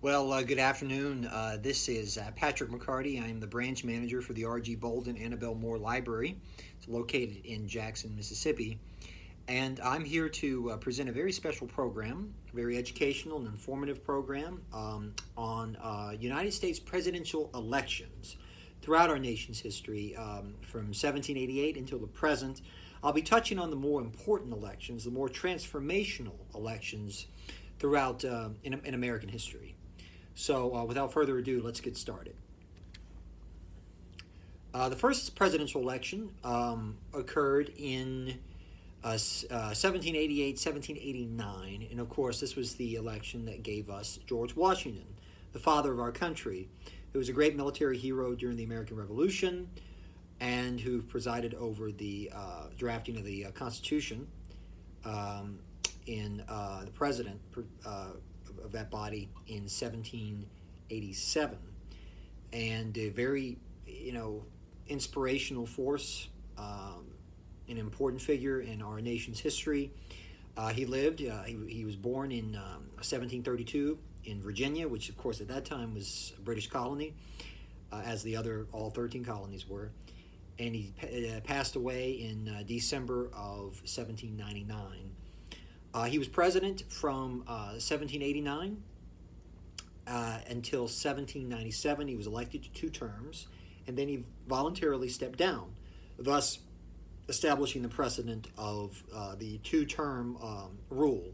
Well, good afternoon. This is Patrick McCarty. I am the branch manager for the R.G. Bolden Annabelle Moore Library. It's located in Jackson, Mississippi. And I'm here to present a very special program, a very educational and informative program on United States presidential elections throughout our nation's history from 1788 until the present. I'll be touching on the more important elections, the more transformational elections throughout in American history. So without further ado, let's get started. The first presidential election occurred in 1788, 1789, and of course this was the election that gave us George Washington, the father of our country, who was a great military hero during the American Revolution and who presided over the drafting of the Constitution in the president of that body in 1787, and a very, inspirational force, an important figure in our nation's history. He lived. He was born in 1732 in Virginia, which of course at that time was a British colony, as all 13 colonies were, and he passed away in December of 1799. He was president from 1789 until 1797. He was elected to 2 terms, and then he voluntarily stepped down, thus establishing the precedent of the 2-term rule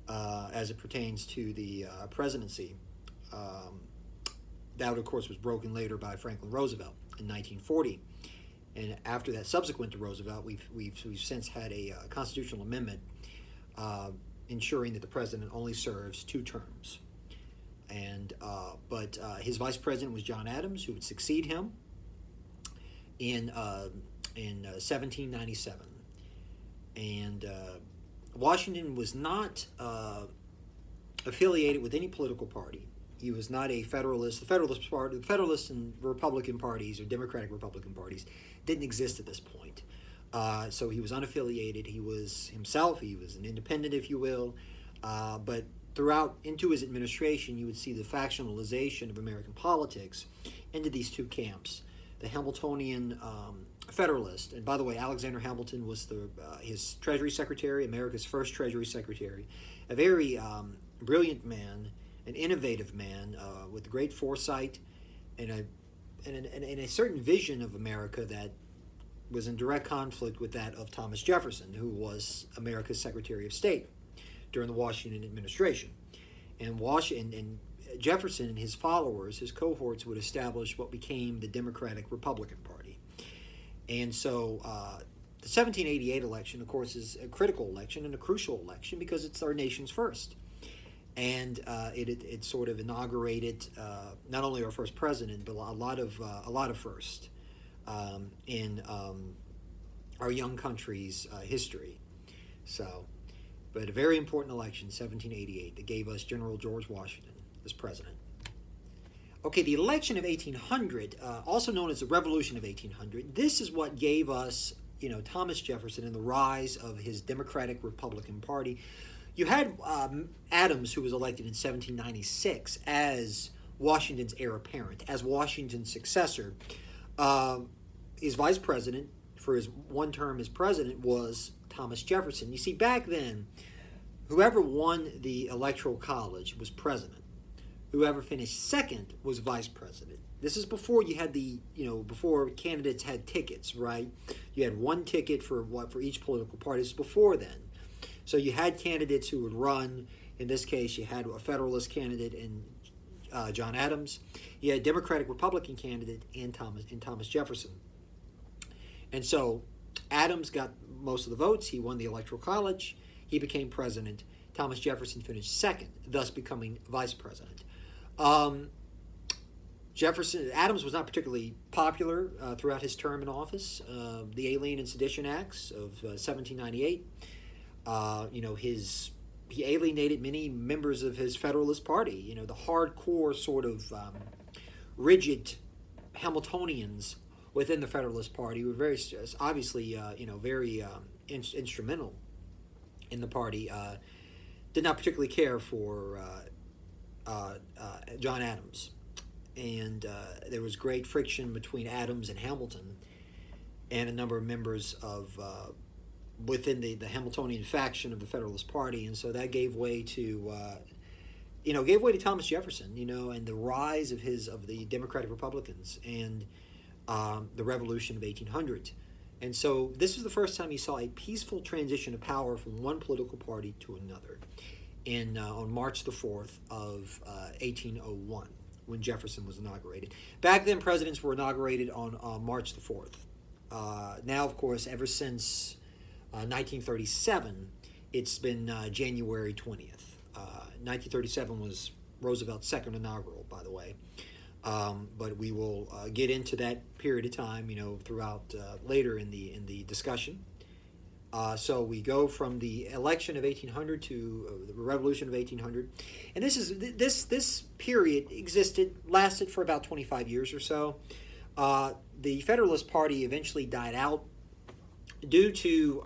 as it pertains to the presidency. That, of course, was broken later by Franklin Roosevelt in 1940. And after that, subsequent to Roosevelt, we've since had a constitutional amendment ensuring that the president only serves 2 terms. And but his vice president was John Adams, who would succeed him in 1797. And Washington was not affiliated with any political party. He was not a Federalist. The Federalist and Republican parties, or Democratic Republican parties, didn't exist at this point. So he was unaffiliated. He was himself. He was an independent, if you will. But throughout into his administration, you would see the factionalization of American politics into these 2 camps: the Hamiltonian Federalist. And by the way, Alexander Hamilton was his Treasury Secretary, America's first Treasury Secretary, a very brilliant man, an innovative man with great foresight and a certain vision of America that was in direct conflict with that of Thomas Jefferson, who was America's Secretary of State during the Washington administration. And Jefferson and his followers, his cohorts, would establish what became the Democratic Republican Party. And so the 1788 election, of course, is a critical election and a crucial election because it's our nation's first. And it sort of inaugurated not only our first president, but a lot of firsts in our young country's history. But a very important election, 1788, that gave us General George Washington as president. Okay, the election of 1800, also known as the Revolution of 1800, this is what gave us, Thomas Jefferson and the rise of his Democratic Republican Party. You had Adams, who was elected in 1796 as Washington's heir apparent, as Washington's successor. His vice president for his 1 term as president was Thomas Jefferson. You see, back then, whoever won the Electoral College was president. Whoever finished second was vice president. This is before you had before candidates had tickets, right? You had 1 ticket for each political party. This was before then. So you had candidates who would run. In this case, you had a Federalist candidate in John Adams. You had a Democratic Republican candidate in Thomas Jefferson. And so Adams got most of the votes. He won the Electoral College. He became president. Thomas Jefferson finished second, thus becoming vice president. Adams was not particularly popular throughout his term in office. The Alien and Sedition Acts of 1798. He alienated many members of his Federalist Party. The hardcore sort of rigid Hamiltonians within the Federalist Party were very obviously very instrumental in the party. Did not particularly care for John Adams, and there was great friction between Adams and Hamilton, and a number of members of within the Hamiltonian faction of the Federalist Party, and so that gave way to Thomas Jefferson, and the rise of the Democratic Republicans and the Revolution of 1800. And so this was the first time you saw a peaceful transition of power from one political party to another on March the 4th of 1801, when Jefferson was inaugurated. Back then, presidents were inaugurated on March the 4th. Now, of course, ever since 1937, it's been January 20th. 1937 was Roosevelt's second inaugural, by the way. But we will get into that period of time, throughout later in the discussion. So we go from the election of 1800 to the Revolution of 1800, and this period lasted for about 25 years or so. The Federalist Party eventually died out due to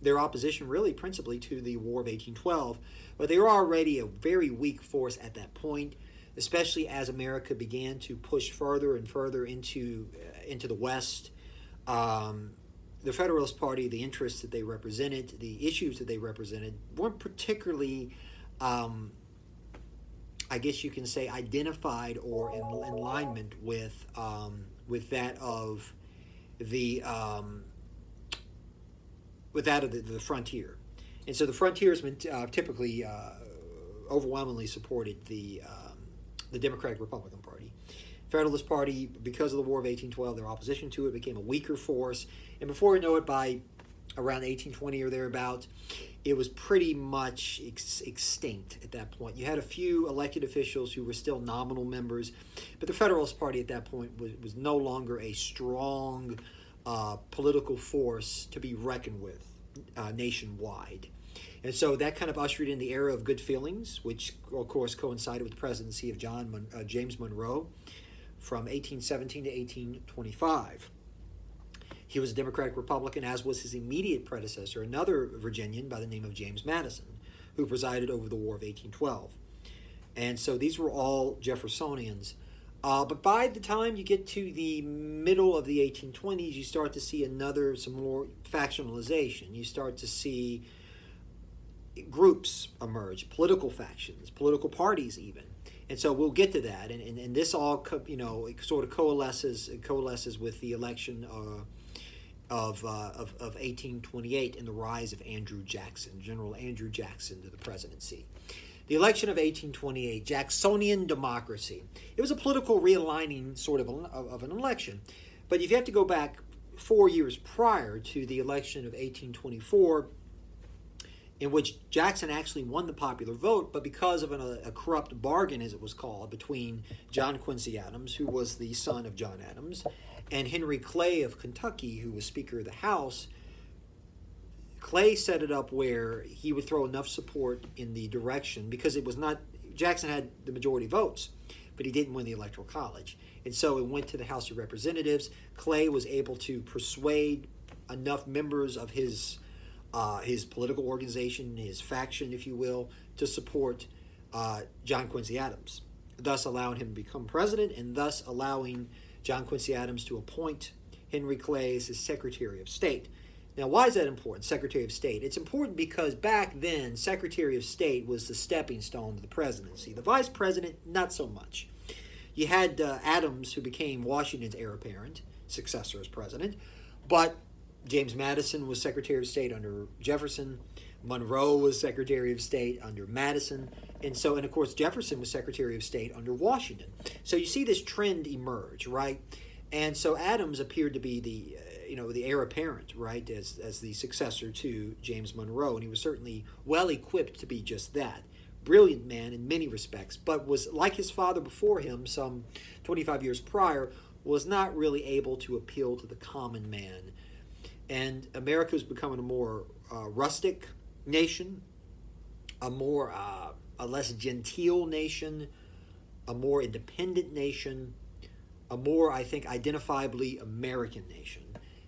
their opposition, really principally to the War of 1812, but they were already a very weak force at that point, especially as America began to push further and further into the West. The Federalist Party, the interests that they represented, the issues that they represented, weren't particularly, I guess you can say, identified or in alignment with that of the the frontier. And so the frontiersmen typically overwhelmingly supported the Democratic Republican Party. Federalist Party, because of the War of 1812, their opposition to it became a weaker force. And before we know it, by around 1820 or thereabouts, it was pretty much extinct at that point. You had a few elected officials who were still nominal members, but the Federalist Party at that point was no longer a strong political force to be reckoned with nationwide. And so that kind of ushered in the era of good feelings, which, of course, coincided with the presidency of James Monroe from 1817 to 1825. He was a Democratic Republican, as was his immediate predecessor, another Virginian by the name of James Madison, who presided over the War of 1812. And so these were all Jeffersonians. But by the time you get to the middle of the 1820s, you start to see some more factionalization. You start to see groups emerge, political factions, political parties even. And so we'll get to that. And this all, it sort of coalesces with the election of 1828 and the rise of General Andrew Jackson, to the presidency. The election of 1828, Jacksonian democracy. It was a political realigning sort of an election. But if you have to go back 4 years prior to the election of 1824, in which Jackson actually won the popular vote, but because of a corrupt bargain, as it was called, between John Quincy Adams, who was the son of John Adams, and Henry Clay of Kentucky, who was Speaker of the House, Clay set it up where he would throw enough support in the direction, because Jackson had the majority votes, but he didn't win the Electoral College. And so it went to the House of Representatives. Clay was able to persuade enough members of his political organization, his faction, if you will, to support John Quincy Adams, thus allowing him to become president, and thus allowing John Quincy Adams to appoint Henry Clay as his Secretary of State. Now, why is that important, Secretary of State? It's important because back then, Secretary of State was the stepping stone to the presidency. The Vice President, not so much. You had Adams, who became Washington's heir apparent, successor as president, but James Madison was Secretary of State under Jefferson. Monroe was Secretary of State under Madison. And of course, Jefferson was Secretary of State under Washington. So you see this trend emerge, right? And so Adams appeared to be the heir apparent, right, as the successor to James Monroe. And he was certainly well equipped to be just that. Brilliant man in many respects, but was, like his father before him, some 25 years prior, was not really able to appeal to the common man. And America was becoming a more rustic nation, a less genteel nation, a more independent nation, a more, I think, identifiably American nation.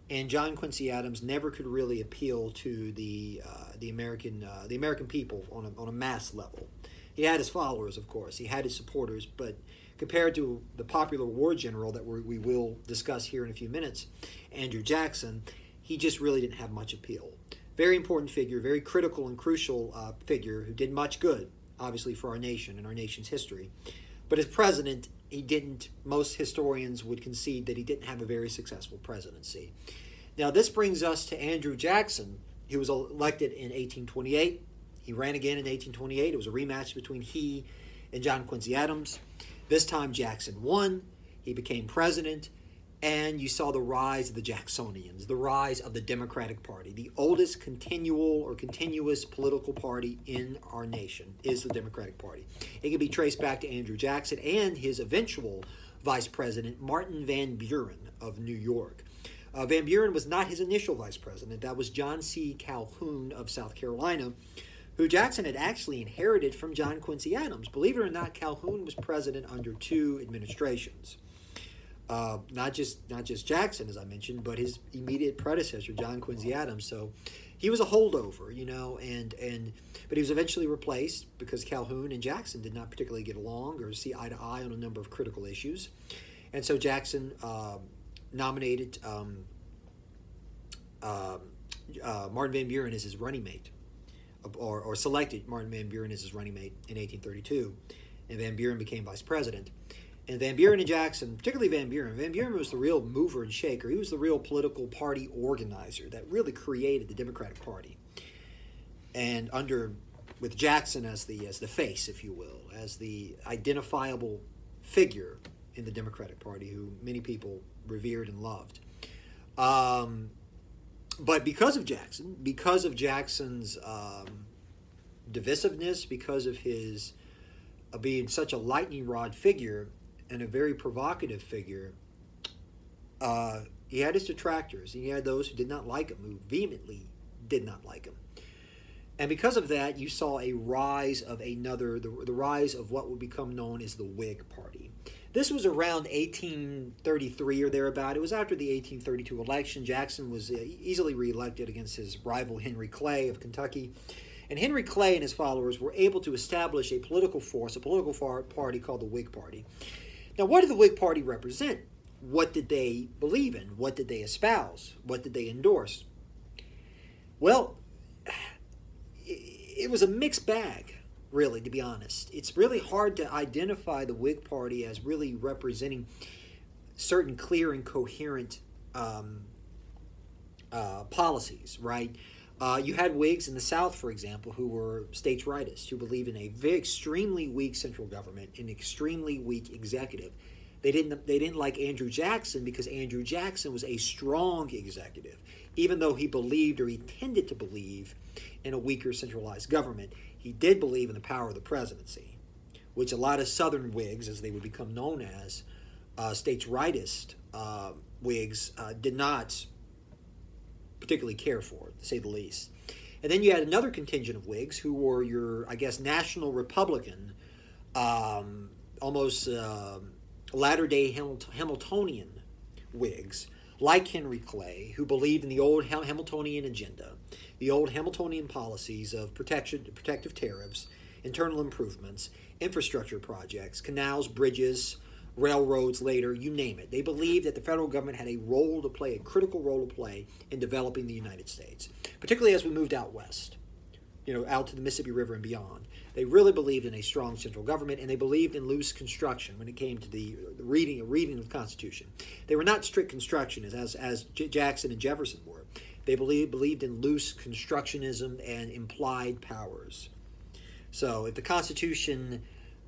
And John Quincy Adams never could really appeal to the American people on a mass level. He had his followers, of course. He had his supporters, but compared to the popular war general that we will discuss here in a few minutes, Andrew Jackson, he just really didn't have much appeal. Very important figure, very critical and crucial figure who did much good, obviously, for our nation and our nation's history. But as president, he didn't, most historians would concede that he didn't have a very successful presidency. Now, this brings us to Andrew Jackson. He was elected in 1828. He ran again in 1828. It was a rematch between he and John Quincy Adams. This time Jackson won. He became president, and you saw the rise of the Jacksonians, the rise of the Democratic Party. The oldest continuous political party in our nation is the Democratic Party. It can be traced back to Andrew Jackson and his eventual vice president, Martin Van Buren of New York. Van Buren was not his initial vice president. That was John C. Calhoun of South Carolina, who Jackson had actually inherited from John Quincy Adams. Believe it or not, Calhoun was president under two administrations. Not just Jackson, as I mentioned, but his immediate predecessor, John Quincy Adams. So he was a holdover, but he was eventually replaced because Calhoun and Jackson did not particularly get along or see eye to eye on a number of critical issues. And so Jackson nominated Martin Van Buren as his running mate, or selected Martin Van Buren as his running mate in 1832, and Van Buren became vice president. And Van Buren and Jackson, particularly Van Buren was the real mover and shaker. He was the real political party organizer that really created the Democratic Party. And with Jackson as the face, if you will, as the identifiable figure in the Democratic Party, who many people revered and loved. But because of Jackson's divisiveness, because of his being such a lightning rod figure and a very provocative figure, he had his detractors. He had those who did not like him, who vehemently did not like him. And because of that, you saw a rise of the rise of what would become known as the Whig Party. This was around 1833 or thereabout. It was after the 1832 election. Jackson was easily reelected against his rival Henry Clay of Kentucky. And Henry Clay and his followers were able to establish a political force, a political party called the Whig Party. Now, what did the Whig Party represent? What did they believe in? What did they espouse? What did they endorse? Well, it was a mixed bag, really, to be honest. It's really hard to identify the Whig Party as really representing certain clear and coherent policies, right? You had Whigs in the South, for example, who were states' rightists, who believed in a extremely weak central government, an extremely weak executive. They didn't like Andrew Jackson because Andrew Jackson was a strong executive, even though he believed, or he tended to believe, in a weaker centralized government. He did believe in the power of the presidency, which a lot of Southern Whigs, as they would become known as, states' rightist Whigs, did not particularly care for, to say the least. And then you had another contingent of Whigs who were your, national Republican, almost latter-day Hamiltonian Whigs, like Henry Clay, who believed in the old Hamiltonian agenda, the old Hamiltonian policies of protective tariffs, internal improvements, infrastructure projects, canals, bridges, railroads later, you name it. They believed that the federal government had a role to play, a critical role to play in developing the United States, particularly as we moved out west, out to the Mississippi River and beyond. They really believed in a strong central government, and they believed in loose construction when it came to the reading of the Constitution. They were not strict constructionists, as Jackson and Jefferson were. They believed in loose constructionism and implied powers. So if the Constitution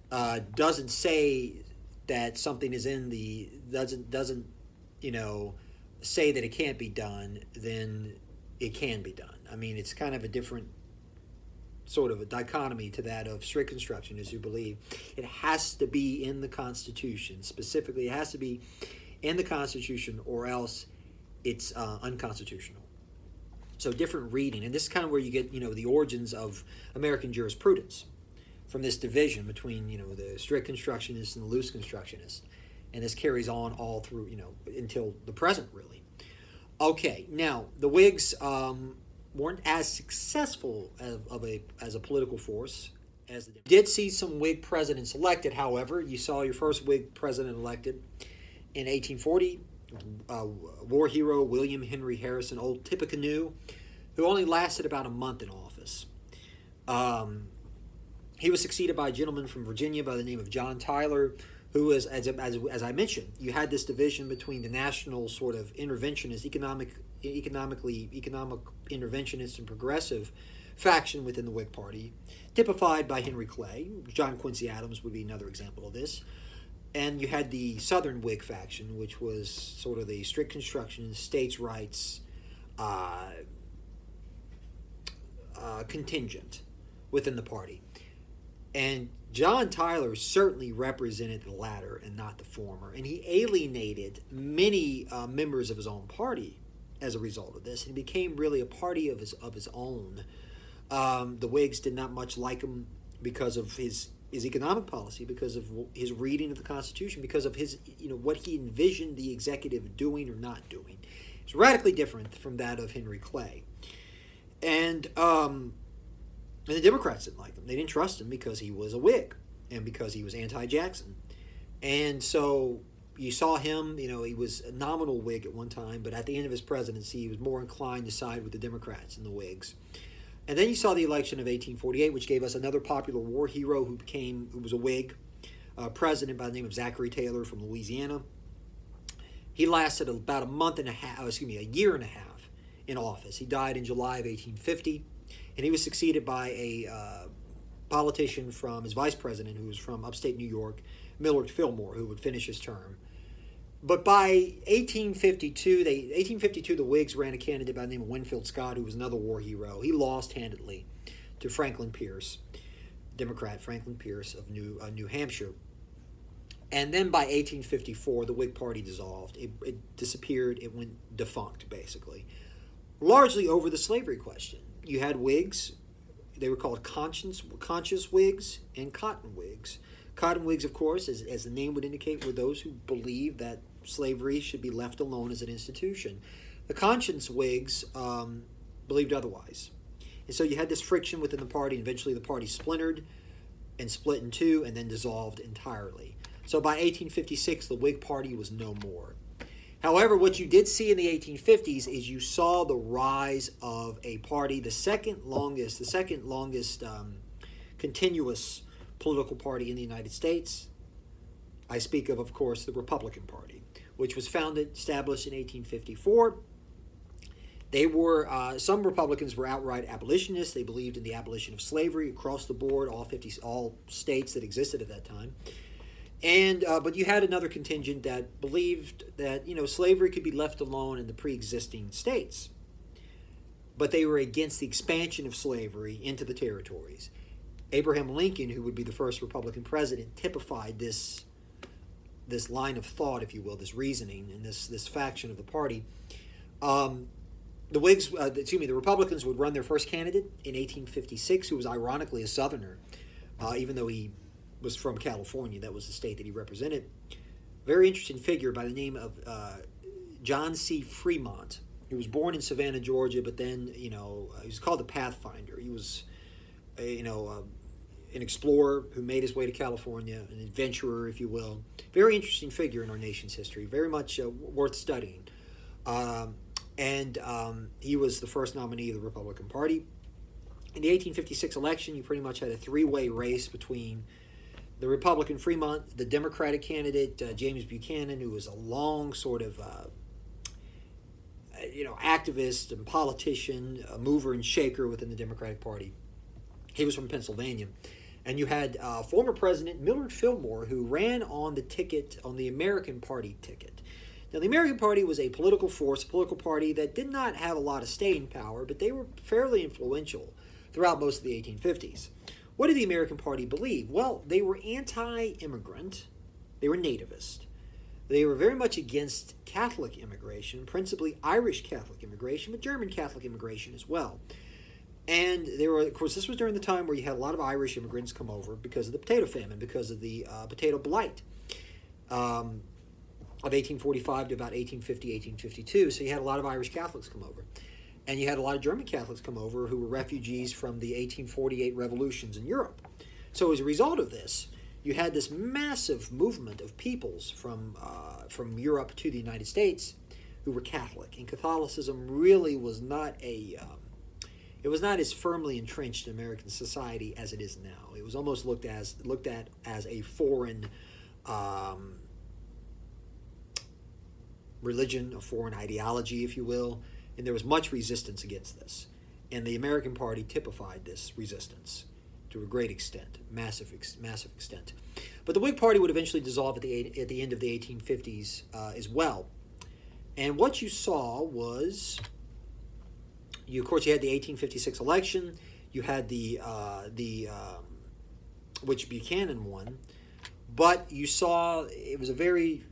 doesn't say that something is doesn't say that it can't be done, then it can be done. I mean, it's kind of a different sort of a dichotomy to that of strict constructionists who believe it has to be in the Constitution. Specifically, it has to be in the Constitution or else it's unconstitutional. So different reading. And this is kind of where you get, the origins of American jurisprudence, from this division between, the strict constructionists and the loose constructionists. And this carries on all through, until the present, really. Okay, now, the Whigs weren't as successful as a political force as the did see some Whig presidents elected. However, you saw your first Whig president elected in 1840, war hero William Henry Harrison, old Tippecanoe, who only lasted about a month in office. He was succeeded by a gentleman from Virginia by the name of John Tyler, who was, as I mentioned, you had this division between the national sort of interventionist, economic interventionist and progressive faction within the Whig Party, typified by Henry Clay. John Quincy Adams would be another example of this. And you had the Southern Whig faction, which was sort of the strict construction, states' rights contingent within the party. And John Tyler certainly represented the latter and not the former. And he alienated many members of his own party as a result of this. And he became really a party of his own. The Whigs did not much like him because of his economic policy, because of his reading of the Constitution, because of his, what he envisioned the executive doing or not doing. It's radically different from that of Henry Clay. And the Democrats didn't like him. They didn't trust him because he was a Whig and because he was anti-Jackson. And so you saw him, he was a nominal Whig at one time, but at the end of his presidency, he was more inclined to side with the Democrats and the Whigs. And then you saw the election of 1848, which gave us another popular war hero who was a Whig, president by the name of Zachary Taylor from Louisiana. He lasted about a year and a half in office. He died in July of 1850, and he was succeeded by a politician from his vice president, who was from upstate New York, Millard Fillmore, who would finish his term. But by 1852, the Whigs ran a candidate by the name of Winfield Scott, who was another war hero. He lost handedly to Franklin Pierce, Democrat Franklin Pierce of New Hampshire. And then by 1854, the Whig Party dissolved. It disappeared. It went defunct, basically, largely over the slavery question. You had Whigs. They were called conscious Whigs and cotton Whigs. Cotton Whigs, of course, as the name would indicate, were those who believed that slavery should be left alone as an institution. The conscience Whigs believed otherwise. And so you had this friction within the party, and eventually the party splintered and split in two and then dissolved entirely. So by 1856, the Whig Party was no more. However, what you did see in the 1850s is you saw the rise of a party, the second longest continuous political party in the United States. I speak of course, the Republican Party, which was established in 1854. They were, some Republicans were outright abolitionists. They believed in the abolition of slavery across the board, all states that existed at that time. And but you had another contingent that believed that slavery could be left alone in the pre-existing states, but they were against the expansion of slavery into the territories. Abraham Lincoln, who would be the first Republican president, typified this line of thought, if you will, this reasoning, and this faction of the party. The Republicans would run their first candidate in 1856, who was ironically a Southerner, even though he was from California. That was the state that he represented. Very interesting figure by the name of John C. Fremont. He was born in Savannah, Georgia, but then he was called the Pathfinder. He was an explorer who made his way to California, an adventurer, if you will. Very interesting figure in our nation's history, very much worth studying. And he was the first nominee of the Republican Party. In the 1856 election, you pretty much had a three-way race between the Republican Fremont, the Democratic candidate, James Buchanan, who was a long sort of activist and politician, a mover and shaker within the Democratic Party. He was from Pennsylvania. And you had former President Millard Fillmore, who ran on the American Party ticket. Now, the American Party was a political force, a political party that did not have a lot of staying power, but they were fairly influential throughout most of the 1850s. What did the American Party believe? Well, they were anti-immigrant. They were nativist. They were very much against Catholic immigration, principally Irish Catholic immigration, but German Catholic immigration as well. And of course, this was during the time where you had a lot of Irish immigrants come over because of the potato famine, because of the potato blight of 1845 to about 1850, 1852. So you had a lot of Irish Catholics come over. And you had a lot of German Catholics come over who were refugees from the 1848 revolutions in Europe. So as a result of this, you had this massive movement of peoples from Europe to the United States who were Catholic, and Catholicism really was not it was not as firmly entrenched in American society as it is now. It was almost looked at as a foreign religion, a foreign ideology, if you will, and there was much resistance against this. And the American Party typified this resistance to a great extent, massive extent. But the Whig Party would eventually dissolve at the end of the 1850s as well. And what you saw was, of course, you had the 1856 election. You had which Buchanan won, but you saw it was a very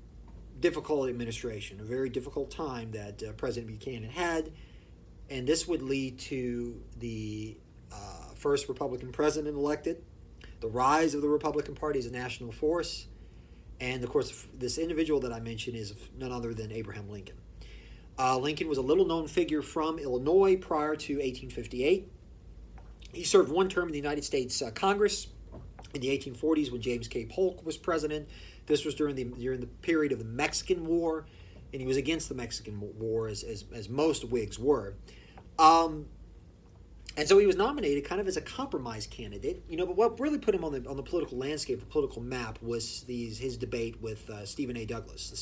difficult administration, a very difficult time that President Buchanan had, and this would lead to the first Republican president elected, the rise of the Republican Party as a national force, and of course this individual that I mentioned is none other than Abraham Lincoln. Lincoln was a little-known figure from Illinois prior to 1858. He served one term in the United States Congress in the 1840s when James K. Polk was president. This was during the period of the Mexican War, and he was against the Mexican War, as most Whigs were. And so he was nominated kind of as a compromise candidate, but what really put him on the political landscape, the political map, was his debate with Stephen A. Douglas, the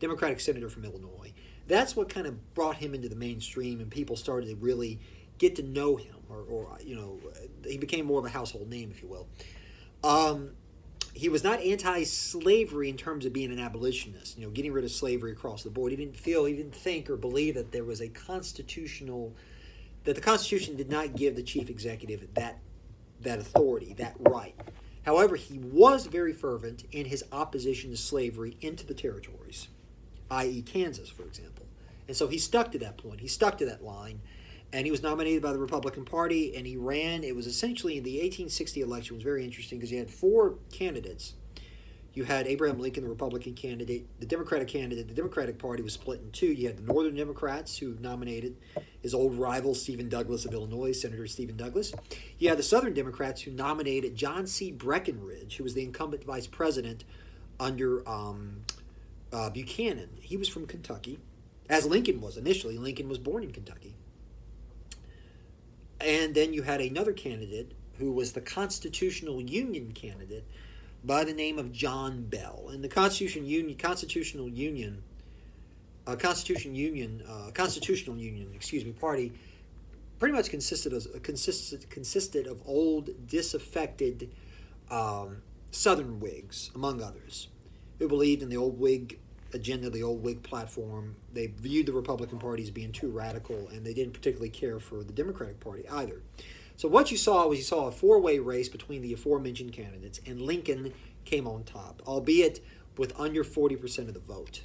Democratic senator from Illinois. That's what kind of brought him into the mainstream, and people started to really get to know him, or he became more of a household name, if you will. He was not anti-slavery in terms of being an abolitionist, getting rid of slavery across the board. He didn't think or believe that there was that the Constitution did not give the chief executive that authority, that right. However, he was very fervent in his opposition to slavery into the territories, i.e. Kansas, for example. And so he stuck to that point. He stuck to that line, and he was nominated by the Republican Party, and he ran. It was essentially in the 1860 election. It was very interesting because you had four candidates. You had Abraham Lincoln, the Republican candidate, the Democratic candidate. The Democratic Party was split in two. You had the Northern Democrats, who nominated his old rival, Stephen Douglas of Illinois, Senator Stephen Douglas. You had the Southern Democrats, who nominated John C. Breckinridge, who was the incumbent vice president under Buchanan. He was from Kentucky, as Lincoln was initially. Lincoln was born in Kentucky. And then you had another candidate who was the Constitutional Union candidate by the name of John Bell. And the Constitutional Union, party pretty much consisted of old, disaffected Southern Whigs, among others, who believed in the old Whig agenda, the old Whig platform. They viewed the Republican Party as being too radical, and they didn't particularly care for the Democratic Party either. So what you saw a four-way race between the aforementioned candidates, and Lincoln came on top, albeit with under 40% of the vote.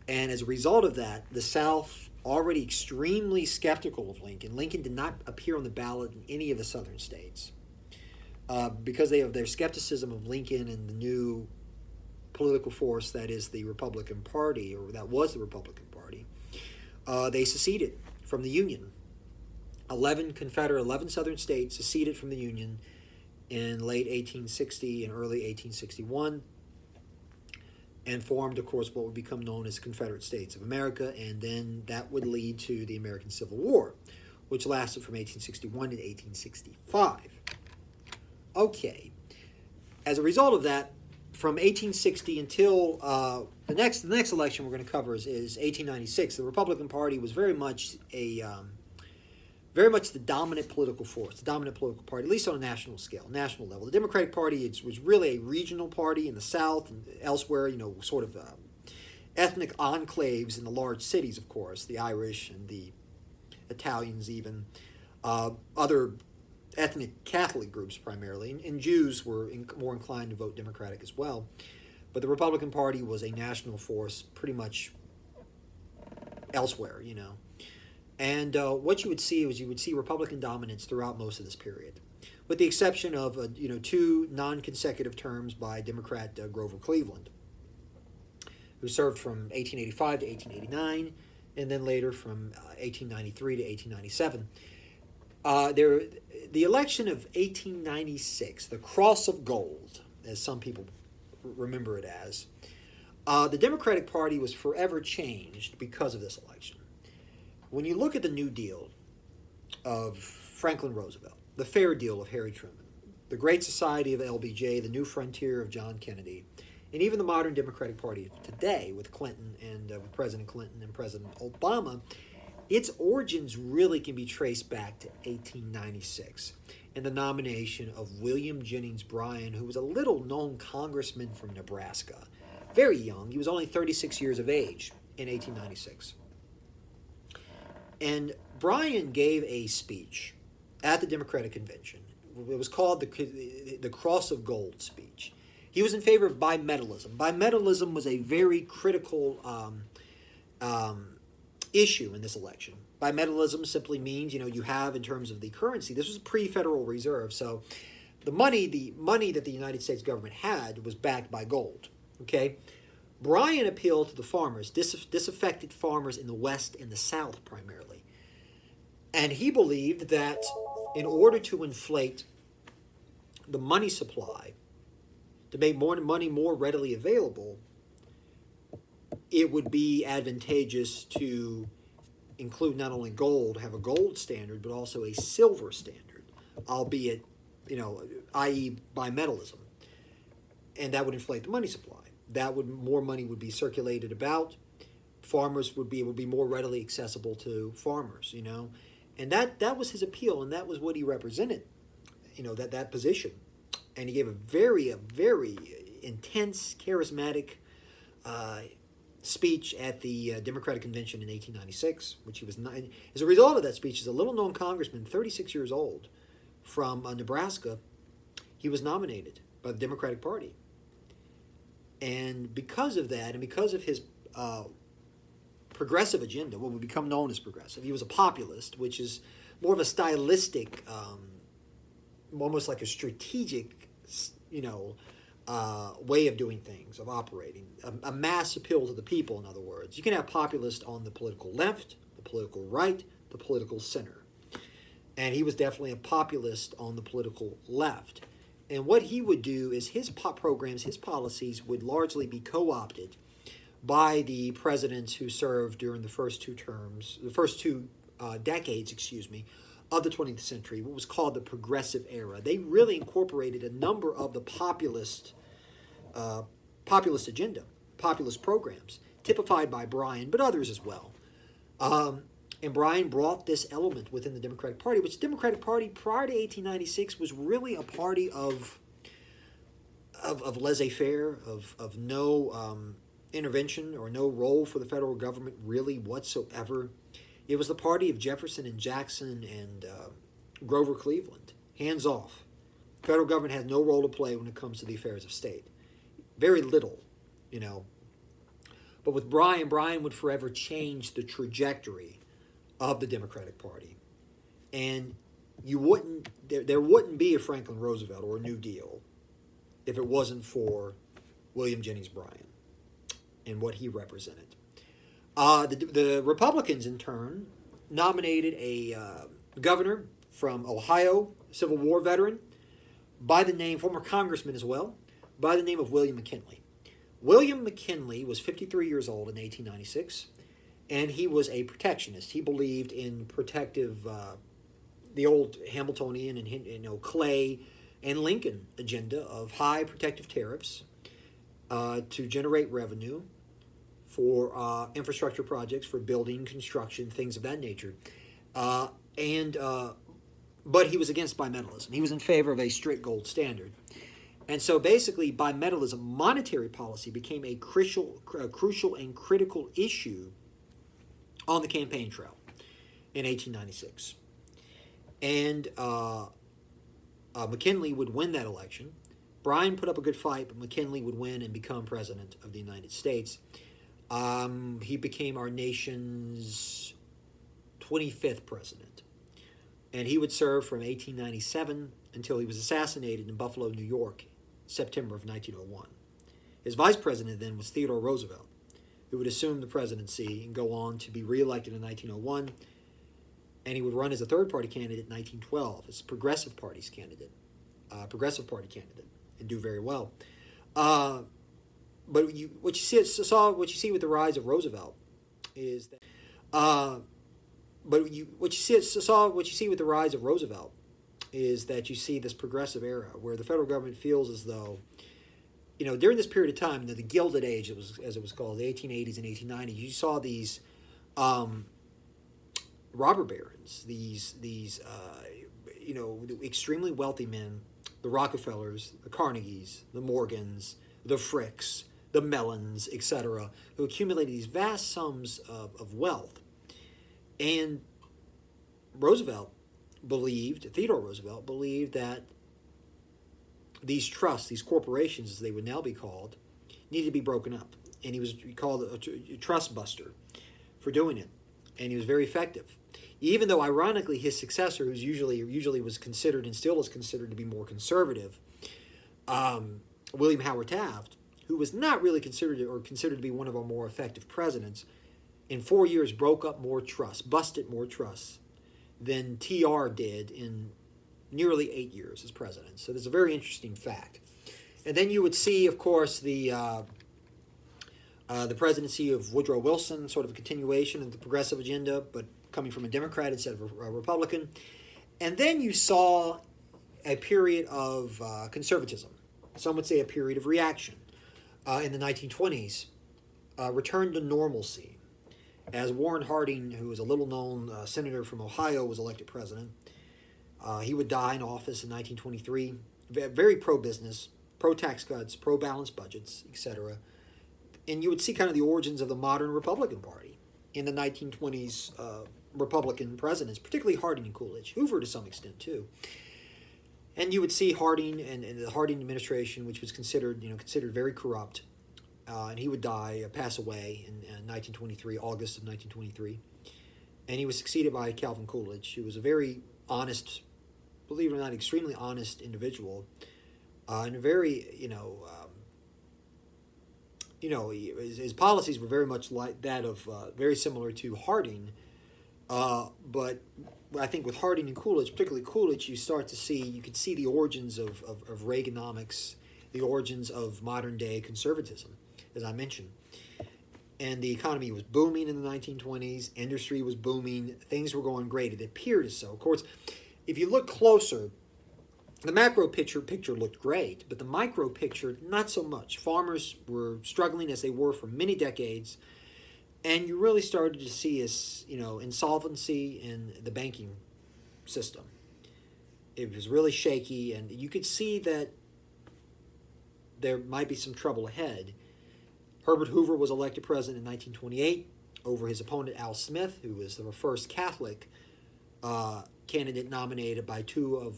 And as a result of that, the South, already extremely skeptical of Lincoln did not appear on the ballot in any of the Southern states because of their skepticism of Lincoln and the new political force that is the Republican Party, or that was the Republican Party. They seceded from the Union. 11 Southern states seceded from the Union in late 1860 and early 1861, and formed, of course, what would become known as the Confederate States of America, and then that would lead to the American Civil War, which lasted from 1861 to 1865. Okay. As a result of that, from 1860 until the next election we're going to cover is 1896, the Republican Party was very much the dominant political force, the dominant political party, at least on a national scale, national level. The Democratic Party was really a regional party in the South and elsewhere, sort of ethnic enclaves in the large cities, of course, the Irish and the Italians even, other ethnic Catholic groups primarily, and Jews were more inclined to vote Democratic as well. But the Republican Party was a national force pretty much elsewhere, And what you would see was Republican dominance throughout most of this period, with the exception of two non-consecutive terms by Democrat Grover Cleveland, who served from 1885 to 1889, and then later from 1893 to 1897. The election of 1896, the Cross of Gold, as some people remember it as, the Democratic Party was forever changed because of this election. When you look at the New Deal of Franklin Roosevelt, the Fair Deal of Harry Truman, the Great Society of LBJ, the New Frontier of John Kennedy, and even the modern Democratic Party today with Clinton and President Clinton and President Obama, its origins really can be traced back to 1896 and the nomination of William Jennings Bryan, who was a little-known congressman from Nebraska. Very young. He was only 36 years of age in 1896. And Bryan gave a speech at the Democratic Convention. It was called the Cross of Gold speech. He was in favor of bimetalism. Bimetalism was a very critical issue in this election. Bimetalism simply means, you have in terms of the currency, this was pre-Federal Reserve, so the money that the United States government had was backed by gold. Okay? Bryan appealed to the farmers, disaffected farmers in the West and the South primarily. And he believed that in order to inflate the money supply, to make more money more readily available, it would be advantageous to include not only gold, have a gold standard, but also a silver standard, albeit, i.e. bimetalism. And that would inflate the money supply. More money would be circulated about. Farmers would be more readily accessible to farmers, And that was his appeal, and that was what he represented, that position. And he gave a very intense, charismatic speech at the Democratic Convention in 1896, which he was not. As a result of that speech, as a little-known congressman, 36 years old, from Nebraska, he was nominated by the Democratic Party. And because of that, and because of his progressive agenda, what would become known as progressive, he was a populist, which is more of a stylistic, almost like a strategic, way of doing things, of operating, a mass appeal to the people, in other words. You can have populists on the political left, the political right, the political center. And he was definitely a populist on the political left. And what he would do is his programs, his policies would largely be co-opted by the presidents who served during the first two decades, of the 20th century, what was called the Progressive Era. They really incorporated a number of the populist agenda, populist programs, typified by Bryan, but others as well. And Bryan brought this element within the Democratic Party, which the Democratic Party prior to 1896 was really a party of laissez-faire, of no intervention or no role for the federal government really whatsoever. It was the party of Jefferson and Jackson and Grover Cleveland. Hands off. The federal government has no role to play when it comes to the affairs of state. Very little, But with Bryan would forever change the trajectory of the Democratic Party. And there wouldn't be a Franklin Roosevelt or a New Deal if it wasn't for William Jennings Bryan and what he represented. The Republicans, in turn, nominated a governor from Ohio, Civil War veteran, former congressman as well, by the name of William McKinley. William McKinley was 53 years old in 1896, and he was a protectionist. He believed in protective, the old Hamiltonian and Clay and Lincoln agenda of high protective tariffs to generate revenue for infrastructure projects, for building, construction, things of that nature. But he was against bimetalism. He was in favor of a strict gold standard. And so basically, bimetalism, monetary policy, became a crucial and critical issue on the campaign trail in 1896. And McKinley would win that election. Bryan put up a good fight, but McKinley would win and become president of the United States. He became our nation's 25th president. And he would serve from 1897 until he was assassinated in Buffalo, New York, September of 1901. His vice president then was Theodore Roosevelt, who would assume the presidency and go on to be reelected in 1901 and he would run as a third-party candidate in 1912 as Progressive Party candidate, and do very well. But what you see with the rise of Roosevelt is that. What you see with the rise of Roosevelt is that you see this progressive era where the federal government feels as though, during this period of time, the Gilded Age, as it was called, the 1880s and 1890s, you saw these robber barons, these extremely wealthy men, the Rockefellers, the Carnegies, the Morgans, the Fricks, the Mellons, etc., who accumulated these vast sums of wealth. And Theodore Roosevelt believed that these trusts, these corporations, as they would now be called, needed to be broken up. And he was called a trust buster for doing it. And he was very effective. Even though, ironically, his successor, who's usually was considered and still is considered to be more conservative, William Howard Taft, who was not really considered to be one of our more effective presidents, in 4 years busted more trusts than TR did in nearly 8 years as president. So there's a very interesting fact. And then you would see, of course, the presidency of Woodrow Wilson, sort of a continuation of the progressive agenda, but coming from a Democrat instead of a Republican. And then you saw a period of conservatism. Some would say a period of reaction in the 1920s, return to normalcy. As Warren Harding, who was a little-known senator from Ohio, was elected president, he would die in office in 1923. Very pro-business, pro-tax cuts, pro-balanced budgets, etc. And you would see kind of the origins of the modern Republican Party in the 1920s Republican presidents, particularly Harding and Coolidge, Hoover to some extent too. And you would see Harding and the Harding administration, which was considered very corrupt. And he would pass away in 1923, August of 1923. And he was succeeded by Calvin Coolidge, who was a very honest, believe it or not, extremely honest individual. And a very, his policies were very much like that of, very similar to Harding. But I think with Harding and Coolidge, particularly Coolidge, you could see the origins of Reaganomics, the origins of modern day conservatism, as I mentioned. And the economy was booming in the 1920s. Industry was booming. Things were going great. It appeared as so. Of course, if you look closer, the macro picture looked great, but the micro picture, not so much. Farmers were struggling as they were for many decades, and you really started to see insolvency in the banking system. It was really shaky, and you could see that there might be some trouble ahead. Herbert Hoover was elected president in 1928 over his opponent Al Smith, who was the first Catholic candidate nominated by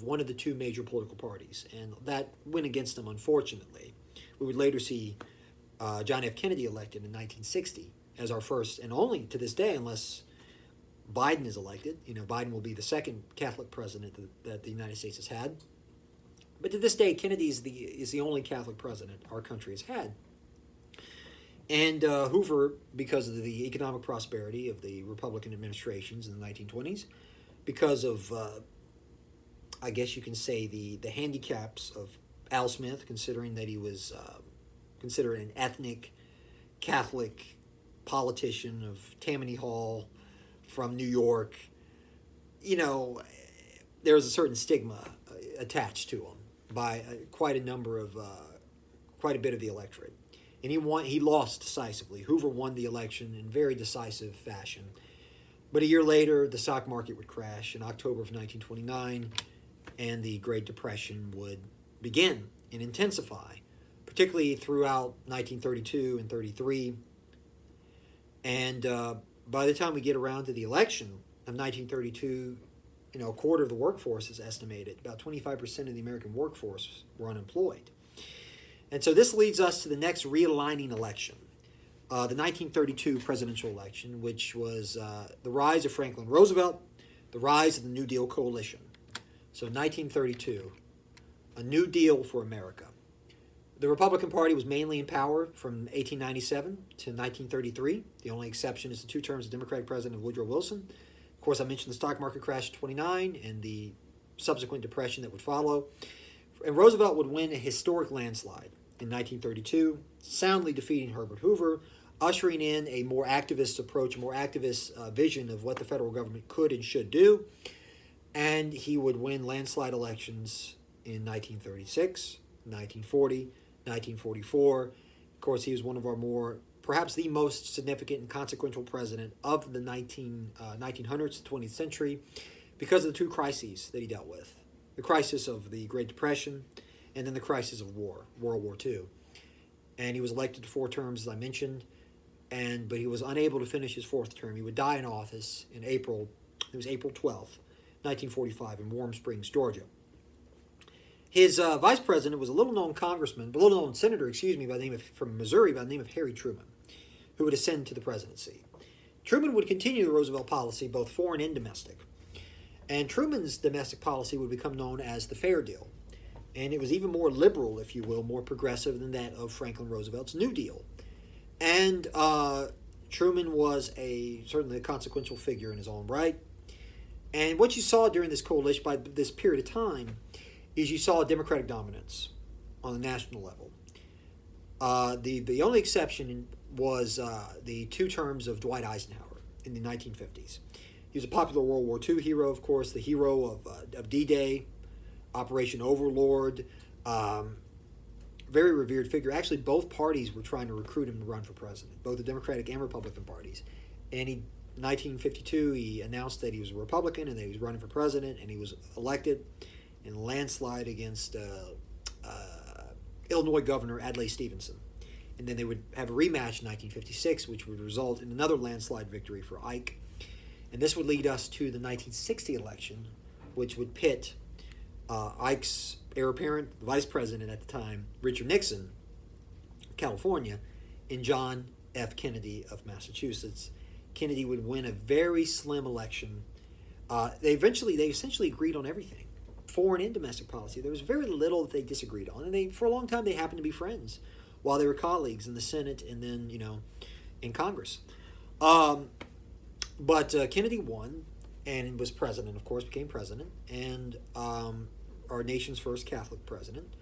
one of the two major political parties, and that went against him, unfortunately. We would later see John F. Kennedy elected in 1960 as our first, and only to this day, unless Biden is elected. Biden will be the second Catholic president that the United States has had. But to this day, Kennedy is the only Catholic president our country has had. And Hoover, because of the economic prosperity of the Republican administrations in the 1920s, because of, I guess you can say, the handicaps of Al Smith, considering that he was considered an ethnic Catholic politician of Tammany Hall from New York, there was a certain stigma attached to him by quite a bit of the electorate. And he lost decisively. Hoover won the election in very decisive fashion. But a year later, the stock market would crash in October of 1929, and the Great Depression would begin and intensify, particularly throughout 1932 and 33. And by the time we get around to the election of 1932, a quarter of the workforce is estimated. About 25% of the American workforce were unemployed. And so this leads us to the next realigning election, the 1932 presidential election, which was the rise of Franklin Roosevelt, the rise of the New Deal coalition. So 1932, a New Deal for America. The Republican Party was mainly in power from 1897 to 1933. The only exception is the 2 terms of Democratic President Woodrow Wilson. Of course, I mentioned the stock market crash in 29 and the subsequent depression that would follow. And Roosevelt would win a historic landslide in 1932, soundly defeating Herbert Hoover, ushering in a more activist approach, a more activist vision of what the federal government could and should do. And he would win landslide elections in 1936, 1940, 1944. Of course, he was one of our perhaps the most significant and consequential president of the 1900s, the 20th century, because of the two crises that he dealt with. The crisis of the Great Depression, and then the crisis of war, World War II. And he was elected to 4 terms, as I mentioned, but he was unable to finish his 4th term. He would die in office in April 12th, 1945, in Warm Springs, Georgia. His vice president was a little-known senator, from Missouri, by the name of Harry Truman, who would ascend to the presidency. Truman would continue the Roosevelt policy, both foreign and domestic. And Truman's domestic policy would become known as the Fair Deal. And it was even more liberal, if you will, more progressive than that of Franklin Roosevelt's New Deal. And Truman was certainly a consequential figure in his own right. And what you saw during this coalition, by this period of time, is you saw a Democratic dominance on the national level. The only exception was the 2 terms of Dwight Eisenhower in the 1950s. He was a popular World War II hero, of course, the hero of D-Day, Operation Overlord, very revered figure. Actually, both parties were trying to recruit him to run for president, both the Democratic and Republican parties. And in 1952, he announced that he was a Republican and that he was running for president, and he was elected in a landslide against Illinois Governor Adlai Stevenson. And then they would have a rematch in 1956, which would result in another landslide victory for Ike. And this would lead us to the 1960 election, which would pit Ike's heir apparent, the vice president at the time, Richard Nixon, California, and John F. Kennedy of Massachusetts. Kennedy would win a very slim election. They essentially agreed on everything, foreign and domestic policy. There was very little that they disagreed on, and for a long time they happened to be friends while they were colleagues in the Senate and then in Congress. But Kennedy won and was president, of course, became president, and our nation's first Catholic president,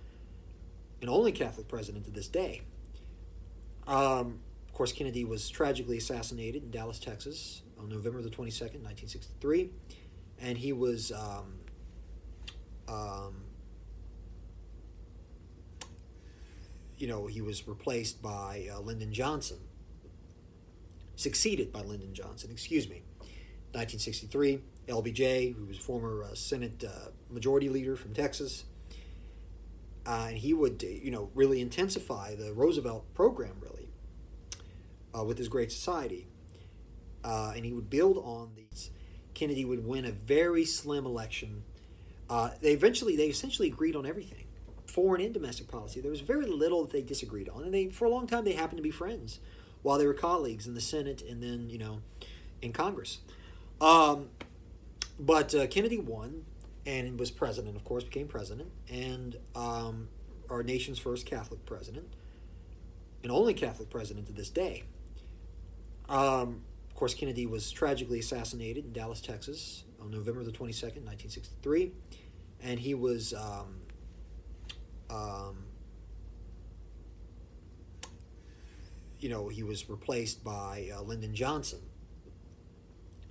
and only Catholic president to this day. Of course, Kennedy was tragically assassinated in Dallas, Texas, on November the 22nd, 1963, and he was he was replaced by Lyndon Johnson, succeeded by Lyndon Johnson, 1963, LBJ, who was former Senate Majority Leader from Texas, and he would, really intensify the Roosevelt program, really, with his Great Society, and he would build on these. Kennedy would win a very slim election. They essentially agreed on everything, foreign and domestic policy. There was very little that they disagreed on, and for a long time they happened to be friends while they were colleagues in the Senate and then in Congress. But Kennedy won and was president, of course, became president, and our nation's first Catholic president, and only Catholic president to this day. Of course, Kennedy was tragically assassinated in Dallas, Texas, on November the 22nd, 1963, and he was he was replaced by Lyndon Johnson,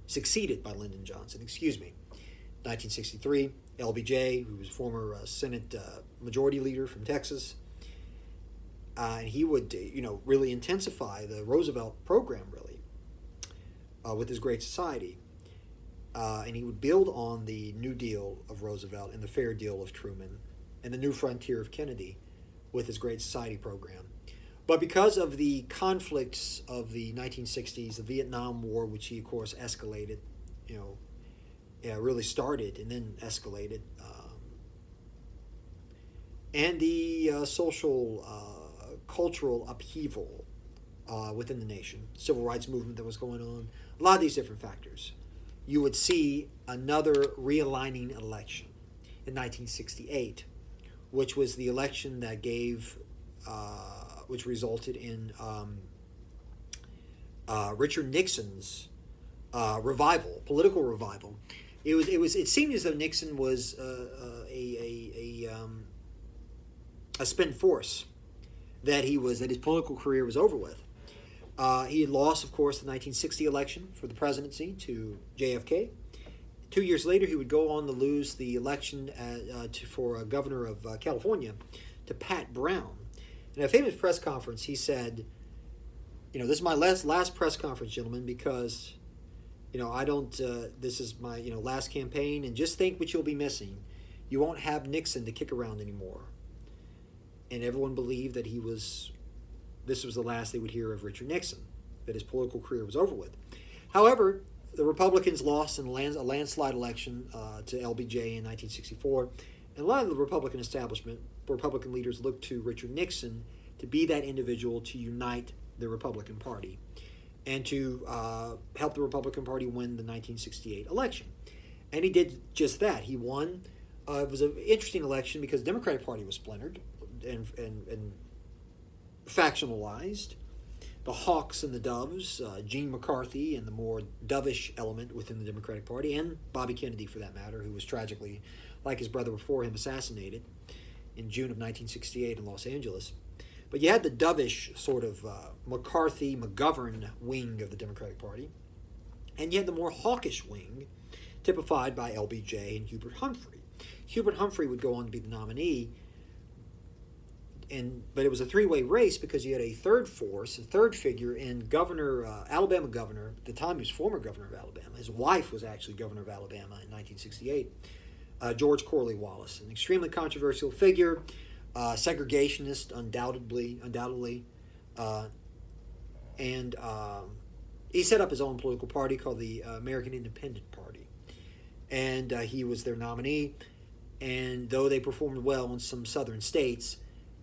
succeeded by Lyndon Johnson, 1963, LBJ, who was former Senate Majority Leader from Texas, and he would, really intensify the Roosevelt program, really, with his Great Society, and he would build on the New Deal of Roosevelt and the Fair Deal of Truman and the New Frontier of Kennedy with his Great Society program. But because of the conflicts of the 1960s, the Vietnam War, which he, of course, escalated, really started and then escalated, and the social, cultural upheaval within the nation, civil rights movement that was going on, a lot of these different factors, you would see another realigning election in 1968, which was the election that which resulted in Richard Nixon's revival, political revival. It seemed as though Nixon was a spent force, that his political career was over with. He had lost, of course, the 1960 election for the presidency to JFK. 2 years later, he would go on to lose the election for governor of California to Pat Brown. In a famous press conference, he said, this is my last press conference, gentlemen, because, I don't, this is my, last campaign, and just think what you'll be missing. You won't have Nixon to kick around anymore. And everyone believed that this was the last they would hear of Richard Nixon, that his political career was over with. However, the Republicans lost in a landslide election to LBJ in 1964, and a lot of the Republican establishment, Republican leaders, looked to Richard Nixon to be that individual to unite the Republican Party and to help the Republican Party win the 1968 election. And he did just that. He won. It was an interesting election because the Democratic Party was splintered and factionalized. The Hawks and the Doves, Gene McCarthy and the more dovish element within the Democratic Party, and Bobby Kennedy, for that matter, who was tragically, like his brother before him, assassinated in June of 1968 in Los Angeles. But you had the dovish sort of McCarthy-McGovern wing of the Democratic Party, and you had the more hawkish wing, typified by LBJ and Hubert Humphrey. Hubert Humphrey would go on to be the nominee, but it was a three-way race because you had a third figure in Alabama governor. At the time, he was former governor of Alabama. His wife was actually governor of Alabama in 1968. George Corley Wallace, an extremely controversial figure, segregationist, undoubtedly, and he set up his own political party called the American Independent Party, and he was their nominee. And though they performed well in some southern states,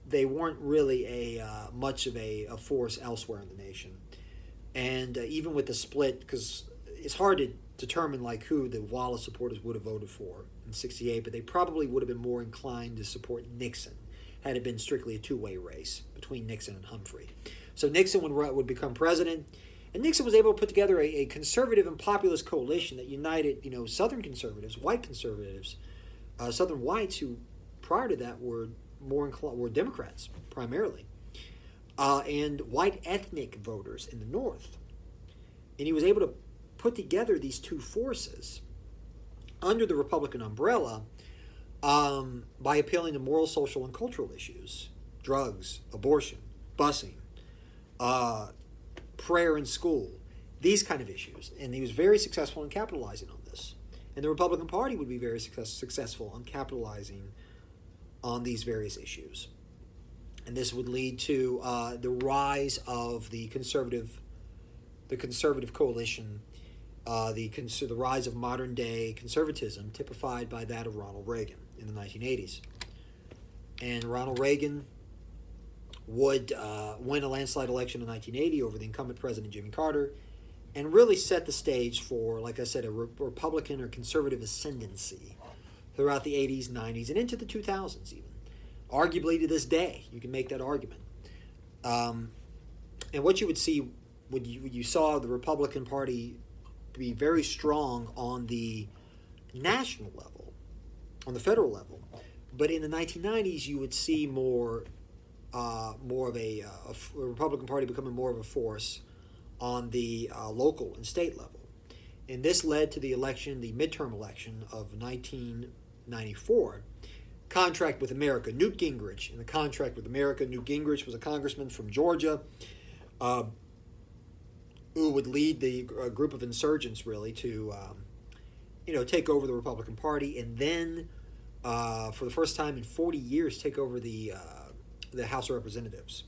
they weren't really much of a force elsewhere in the nation. And even with the split, because it's hard to determine who the Wallace supporters would have voted for in 68, but they probably would have been more inclined to support Nixon had it been strictly a two-way race between Nixon and Humphrey. So Nixon would become president, and Nixon was able to put together a conservative and populist coalition that united, Southern conservatives, white conservatives, Southern whites who prior to that were Democrats primarily, and white ethnic voters in the North. And he was able to put together these two forces under the Republican umbrella by appealing to moral, social, and cultural issues: drugs, abortion, busing, prayer in school, these kind of issues. And he was very successful in capitalizing on this. And the Republican Party would be very successful in capitalizing on these various issues. And this would lead to the rise of the conservative coalition, the rise of modern day conservatism, typified by that of Ronald Reagan in the 1980s. And Ronald Reagan would win a landslide election in 1980 over the incumbent President Jimmy Carter, and really set the stage for, like I said, a Republican or conservative ascendancy throughout the 80s, 90s, and into the 2000s even. Arguably to this day, you can make that argument. And what you would see, when you saw the Republican Party be very strong on the national level, on the federal level, but in the 1990s you would see more of a Republican Party becoming more of a force on the local and state level. And this led to the midterm election of 1994, contract with America, Newt Gingrich. In the contract with America, Newt Gingrich was a congressman from Georgia who would lead the group of insurgents, really, to take over the Republican Party, and then for the first time in 40 years take over the House of Representatives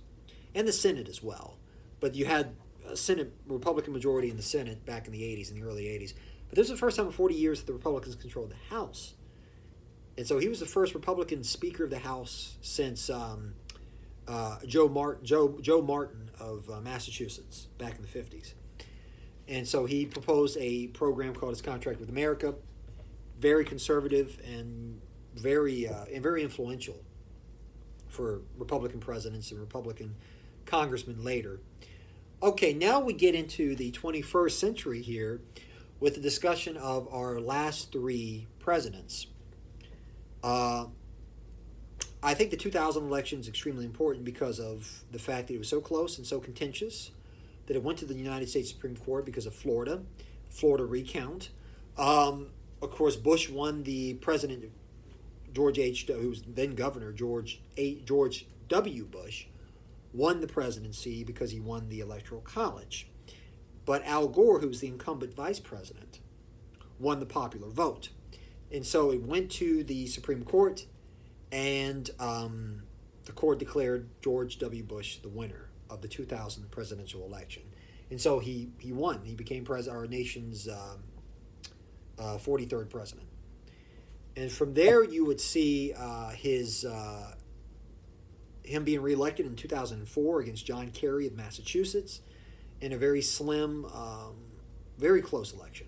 and the Senate as well. But you had a Senate Republican majority in the Senate back in the 80s, in the early 80s. But this was the first time in 40 years that the Republicans controlled the House. And so he was the first Republican Speaker of the House since Joe Martin of Massachusetts back in the 50s. And so he proposed a program called his Contract with America, very conservative and very influential for Republican presidents and Republican congressmen later. Okay, now we get into the 21st century here, with the discussion of our last three presidents. I think the 2000 election is extremely important because of the fact that it was so close and so contentious that it went to the United States Supreme Court because of Florida recount. Of course, Bush won. The president, George H., who was then governor, George W. Bush, won the presidency because he won the Electoral College. But Al Gore, who was the incumbent vice president, won the popular vote. And so it went to the Supreme Court, and the court declared George W. Bush the winner of the 2000 presidential election. And so he won. He became our nation's 43rd president. And from there, you would see him being reelected in 2004 against John Kerry of Massachusetts in a very slim, very close election.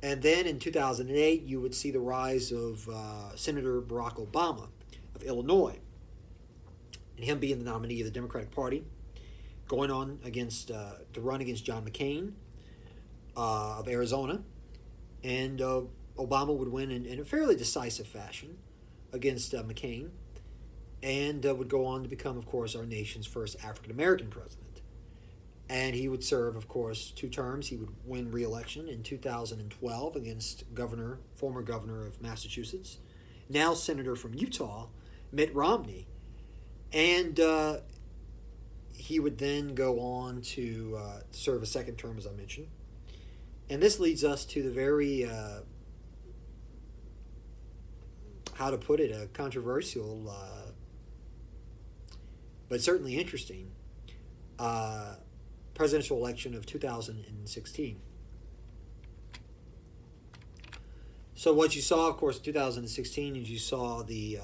And then in 2008, you would see the rise of Senator Barack Obama of Illinois, and him being the nominee of the Democratic Party, going on to run against John McCain of Arizona, and Obama would win in a fairly decisive fashion against McCain, and would go on to become, of course, our nation's first African-American president. And he would serve, of course, 2 terms. He would win re-election in 2012 against former governor of Massachusetts, now senator from Utah, Mitt Romney. And he would then go on to serve a 2nd term, as I mentioned. And this leads us to the very, how to put it, a controversial, but certainly interesting, presidential election of 2016. So what you saw, of course, in 2016 is you saw the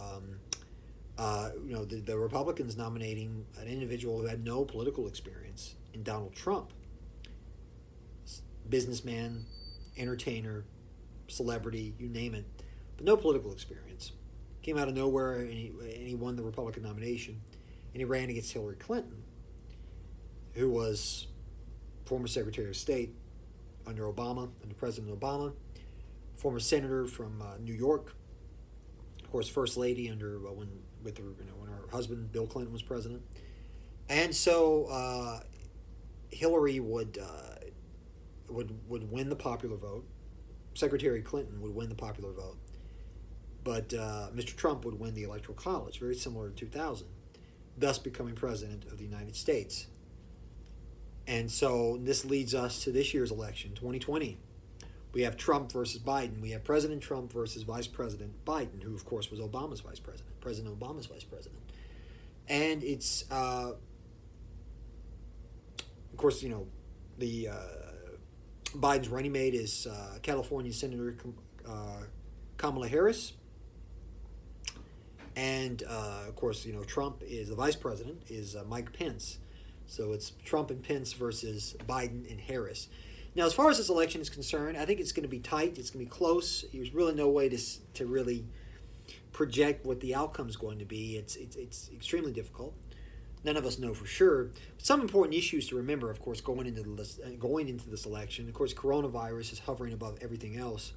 Republicans nominating an individual who had no political experience in Donald Trump. Businessman, entertainer, celebrity, you name it, but no political experience. Came out of nowhere, and he won the Republican nomination, and he ran against Hillary Clinton, who was former Secretary of State under President Obama, former senator from New York, of course, First Lady when her husband Bill Clinton was president, and so Hillary would win the popular vote. Secretary Clinton would win the popular vote, but Mr. Trump would win the Electoral College, very similar to 2000, thus becoming president of the United States. And so this leads us to this year's election, 2020. We have Trump versus Biden. We have President Trump versus Vice President Biden, who, of course, was Obama's vice president, President Obama's vice president. And it's, of course, the Biden's running mate is California Senator Kamala Harris. And, of course, Trump is the vice president, is Mike Pence. So it's Trump and Pence versus Biden and Harris. Now, as far as this election is concerned, I think it's going to be tight. It's going to be close. There's really no way to really project what the outcome is going to be. It's extremely difficult. None of us know for sure. Some important issues to remember, of course, going into this election. Of course, coronavirus is hovering above everything else,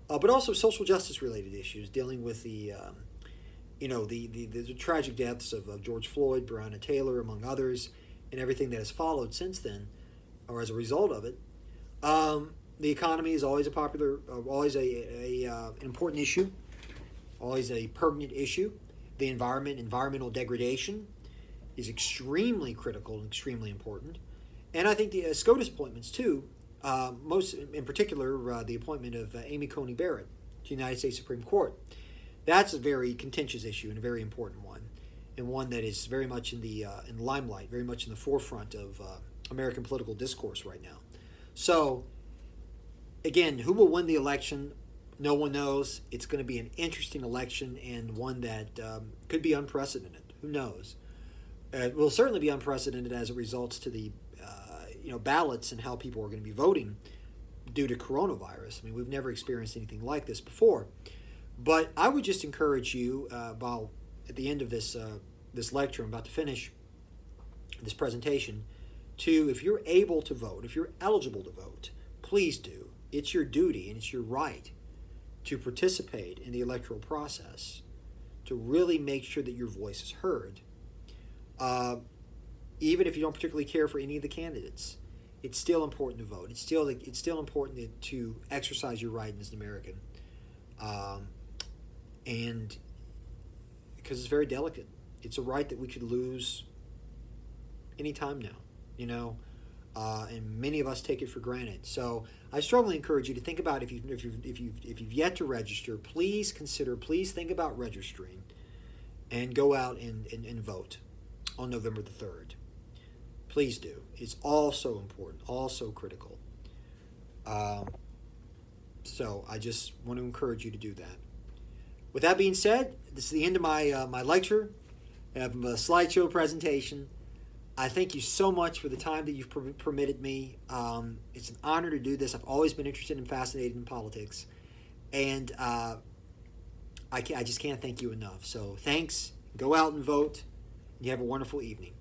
but also social justice related issues dealing with the tragic deaths of George Floyd, Breonna Taylor, among others, and everything that has followed since then, or as a result of it. The economy is always an important issue, always a pertinent issue. The environmental degradation is extremely critical and extremely important. And I think the SCOTUS appointments too, most in particular the appointment of Amy Coney Barrett to the United States Supreme Court. That's a very contentious issue and a very important one, and one that is very much in the limelight, very much in the forefront of American political discourse right now. So, again, who will win the election? No one knows. It's going to be an interesting election and one that could be unprecedented. Who knows? It will certainly be unprecedented as it results to the ballots and how people are going to be voting due to coronavirus. I mean, we've never experienced anything like this before. But I would just encourage you, while at the end of this lecture, I'm about to finish this presentation, to, if you're able to vote, if you're eligible to vote, please do. it's your duty and it's your right to participate in the electoral process, to really make sure that your voice is heard. Even if you don't particularly care for any of the candidates, it's still important to vote. It's still important to exercise your right as an American, and because it's very delicate. It's a right that we could lose any time now, and many of us take it for granted. So I strongly encourage you to think about if you've yet to register, please think about registering, and go out and vote on November the 3rd. Please do. It's also important, also critical. So I just want to encourage you to do that. With that being said, this is the end of my my lecture. I have a slideshow presentation. I thank you so much for the time that you've permitted me. It's an honor to do this. I've always been interested and fascinated in politics, and I just can't thank you enough. So thanks. Go out and vote. You have a wonderful evening.